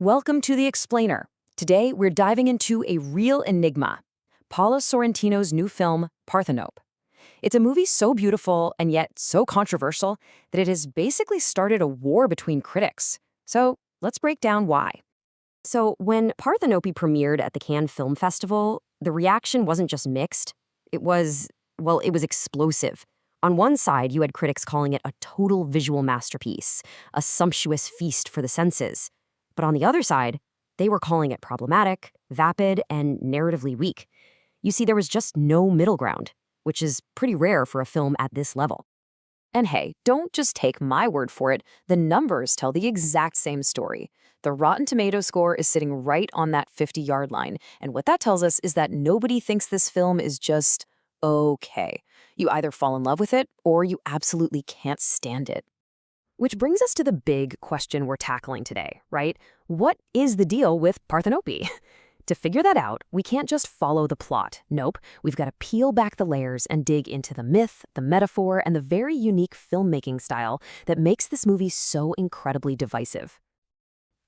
Welcome to The Explainer. Today, we're diving into a real enigma, Paolo Sorrentino's new film, Parthenope. It's a movie so beautiful and yet so controversial that it has basically started a war between critics. So let's break down why. So when Parthenope premiered at the Cannes Film Festival, the reaction wasn't just mixed. It was explosive. On one side, you had critics calling it a total visual masterpiece, a sumptuous feast for the senses. But on the other side, they were calling it problematic, vapid, and narratively weak. You see, there was just no middle ground, which is pretty rare for a film at this level. And hey, don't just take my word for it. The numbers tell the exact same story. The Rotten Tomatoes score is sitting right on that 50-yard line, and what that tells us is that nobody thinks this film is just okay. You either fall in love with it, or you absolutely can't stand it. Which brings us to the big question we're tackling today, right? What is the deal with Parthenope? To figure that out, we can't just follow the plot. Nope, we've got to peel back the layers and dig into the myth, the metaphor, and the very unique filmmaking style that makes this movie so incredibly divisive.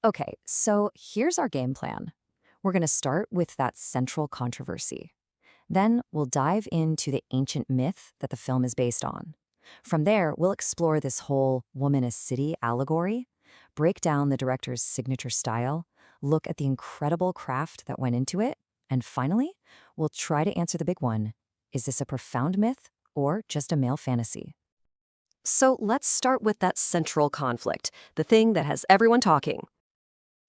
Okay, so here's our game plan. We're going to start with that central controversy. Then we'll dive into the ancient myth that the film is based on. From there, we'll explore this whole woman as city allegory, break down the director's signature style, look at the incredible craft that went into it, and finally, we'll try to answer the big one. Is this a profound myth or just a male fantasy? So let's start with that central conflict, the thing that has everyone talking.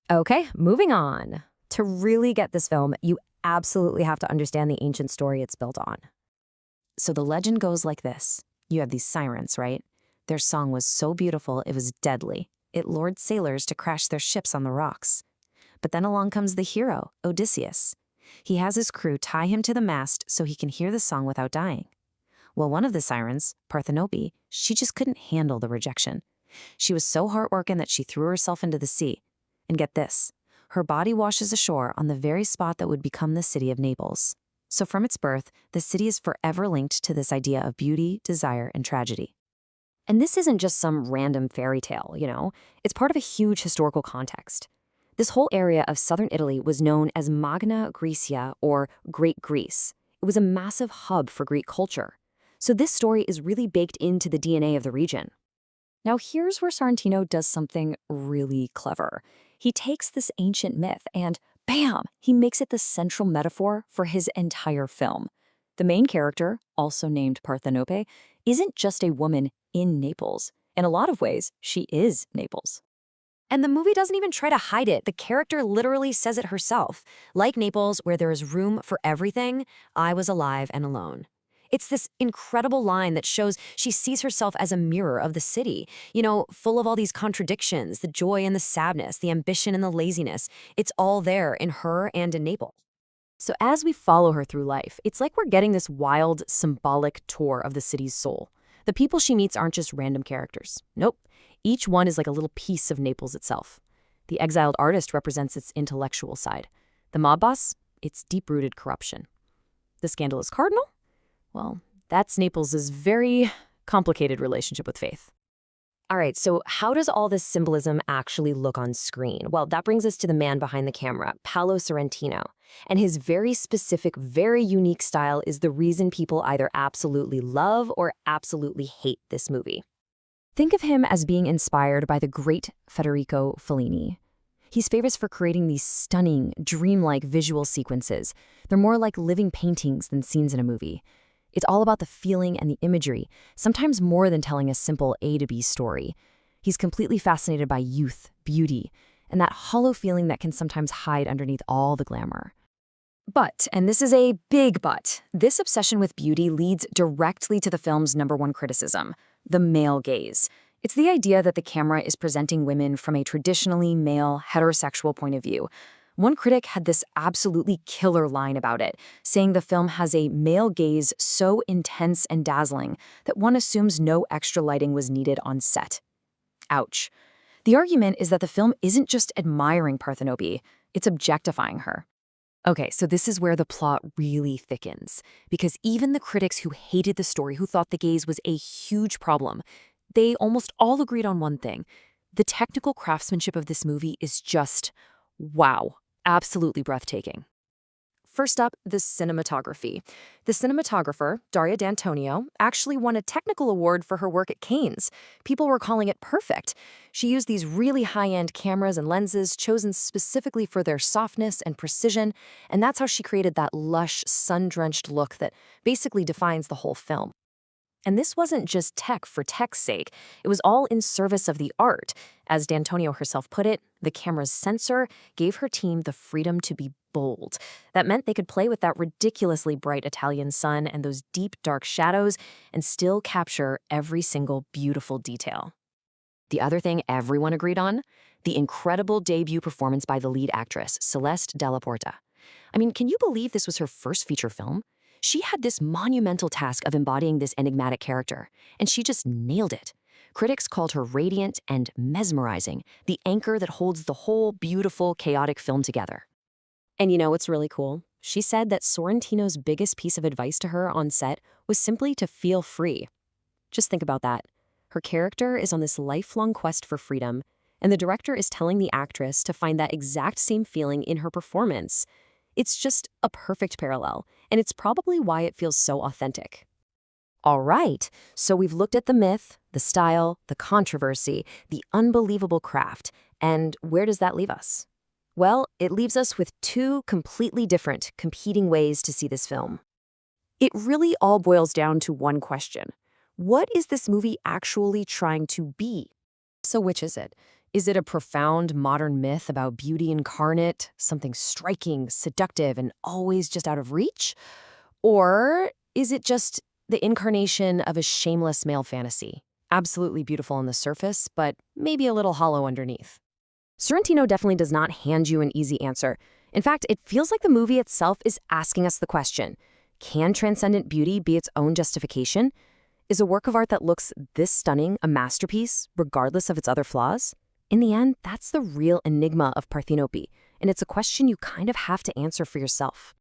Okay, moving on. To really get this film, you absolutely have to understand the ancient story it's built on. So the legend goes like this. You have these sirens, right? Their song was so beautiful, it was deadly. It lured sailors to crash their ships on the rocks. But then along comes the hero, Odysseus. He has his crew tie him to the mast so he can hear the song without dying. Well, one of the sirens, Parthenope, she just couldn't handle the rejection. She was so heartbroken that she threw herself into the sea. And get this, her body washes ashore on the very spot that would become the city of Naples. So from its birth, the city is forever linked to this idea of beauty, desire, and tragedy. And this isn't just some random fairy tale, It's part of a huge historical context. This whole area of southern Italy was known as Magna Graecia, or Great Greece. It was a massive hub for Greek culture. So this story is really baked into the DNA of the region. Now here's where Sorrentino does something really clever. He takes this ancient myth and bam! He makes it the central metaphor for his entire film. The main character, also named Parthenope, isn't just a woman in Naples. In a lot of ways, she is Naples. And the movie doesn't even try to hide it. The character literally says it herself. Like Naples, where there is room for everything, I was alive and alone. It's this incredible line that shows she sees herself as a mirror of the city, full of all these contradictions, the joy and the sadness, the ambition and the laziness. It's all there in her and in Naples. So as we follow her through life, it's like we're getting this wild, symbolic tour of the city's soul. The people she meets aren't just random characters. Nope. Each one is like a little piece of Naples itself. The exiled artist represents its intellectual side. The mob boss, its deep-rooted corruption. The scandalous cardinal? Well, that's Naples' very complicated relationship with faith. All right, so how does all this symbolism actually look on screen? Well, that brings us to the man behind the camera, Paolo Sorrentino. And his very specific, very unique style is the reason people either absolutely love or absolutely hate this movie. Think of him as being inspired by the great Federico Fellini. He's famous for creating these stunning, dreamlike visual sequences. They're more like living paintings than scenes in a movie. It's all about the feeling and the imagery, sometimes more than telling a simple A to B story. He's completely fascinated by youth, beauty, and that hollow feeling that can sometimes hide underneath all the glamour. But, and this is a big but, this obsession with beauty leads directly to the film's #1 criticism, the male gaze. It's the idea that the camera is presenting women from a traditionally male, heterosexual point of view. One critic had this absolutely killer line about it, saying the film has a male gaze so intense and dazzling that one assumes no extra lighting was needed on set. Ouch. The argument is that the film isn't just admiring Parthenope, it's objectifying her. Okay, so this is where the plot really thickens, because even the critics who hated the story, who thought the gaze was a huge problem, they almost all agreed on one thing. The technical craftsmanship of this movie is just, wow, absolutely breathtaking. First up, the cinematography. The cinematographer, Daria D'Antonio, actually won a technical award for her work at Cannes. People were calling it perfect. She used these really high-end cameras and lenses chosen specifically for their softness and precision, and that's how she created that lush, sun-drenched look that basically defines the whole film. And this wasn't just tech for tech's sake. It was all in service of the art. As D'Antonio herself put it, the camera's sensor gave her team the freedom to be bold. That meant they could play with that ridiculously bright Italian sun and those deep, dark shadows and still capture every single beautiful detail. The other thing everyone agreed on? The incredible debut performance by the lead actress, Celeste Della Porta. I mean, can you believe this was her first feature film? She had this monumental task of embodying this enigmatic character, and she just nailed it. Critics called her radiant and mesmerizing, the anchor that holds the whole beautiful, chaotic film together. And you know what's really cool? She said that Sorrentino's biggest piece of advice to her on set was simply to feel free. Just think about that. Her character is on this lifelong quest for freedom, and the director is telling the actress to find that exact same feeling in her performance. It's just a perfect parallel, and it's probably why it feels so authentic. All right, so we've looked at the myth, the style, the controversy, the unbelievable craft, and where does that leave us? Well, it leaves us with two completely different, competing ways to see this film. It really all boils down to one question. What is this movie actually trying to be? So which is it? Is it a profound modern myth about beauty incarnate, something striking, seductive, and always just out of reach? Or is it just the incarnation of a shameless male fantasy? Absolutely beautiful on the surface, but maybe a little hollow underneath. Sorrentino definitely does not hand you an easy answer. In fact, it feels like the movie itself is asking us the question, can transcendent beauty be its own justification? Is a work of art that looks this stunning a masterpiece, regardless of its other flaws? In the end, that's the real enigma of Parthenope, and it's a question you kind of have to answer for yourself.